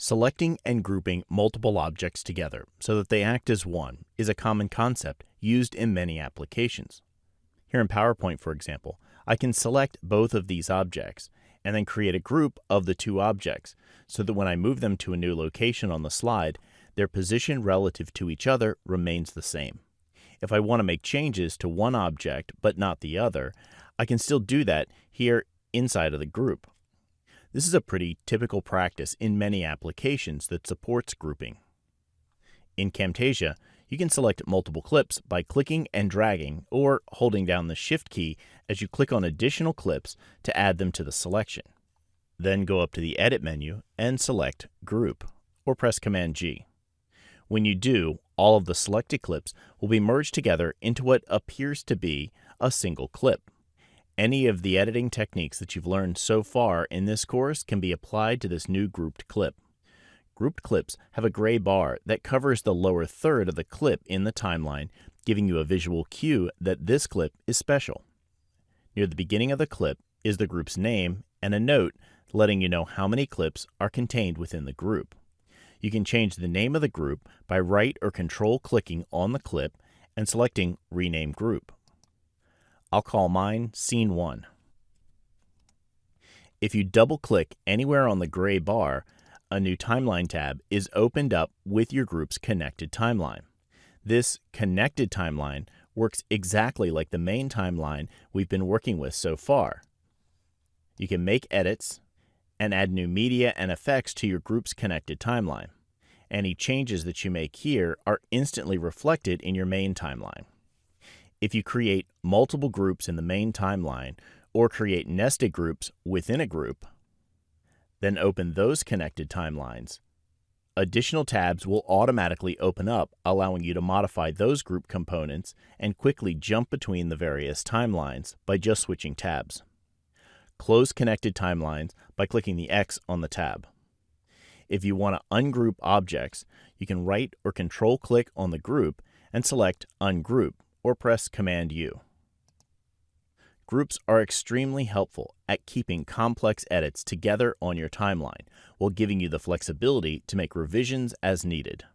Selecting and grouping multiple objects together so that they act as one is a common concept used in many applications. Here in PowerPoint, for example, I can select both of these objects and then create a group of the two objects so that when I move them to a new location on the slide, their position relative to each other remains the same. If I want to make changes to one object but not the other, I can still do that here inside of the group. This is a pretty typical practice in many applications that supports grouping. In Camtasia, you can select multiple clips by clicking and dragging or holding down the Shift key as you click on additional clips to add them to the selection. Then go up to the Edit menu and select Group, or press Command G. When you do, all of the selected clips will be merged together into what appears to be a single clip. Any of the editing techniques that you've learned so far in this course can be applied to this new grouped clip. Grouped clips have a gray bar that covers the lower third of the clip in the timeline, giving you a visual cue that this clip is special. Near the beginning of the clip is the group's name and a note letting you know how many clips are contained within the group. You can change the name of the group by right or control clicking on the clip and selecting Rename Group. I'll call mine Scene 1. If you double-click anywhere on the gray bar, a new timeline tab is opened up with your group's connected timeline. This connected timeline works exactly like the main timeline we've been working with so far. You can make edits and add new media and effects to your group's connected timeline. Any changes that you make here are instantly reflected in your main timeline. If you create multiple groups in the main timeline or create nested groups within a group, then open those connected timelines, additional tabs will automatically open up, allowing you to modify those group components and quickly jump between the various timelines by just switching tabs. Close connected timelines by clicking the X on the tab. If you want to ungroup objects, you can right or control click on the group and select Ungroup, or press Command U. Groups are extremely helpful at keeping complex edits together on your timeline while giving you the flexibility to make revisions as needed.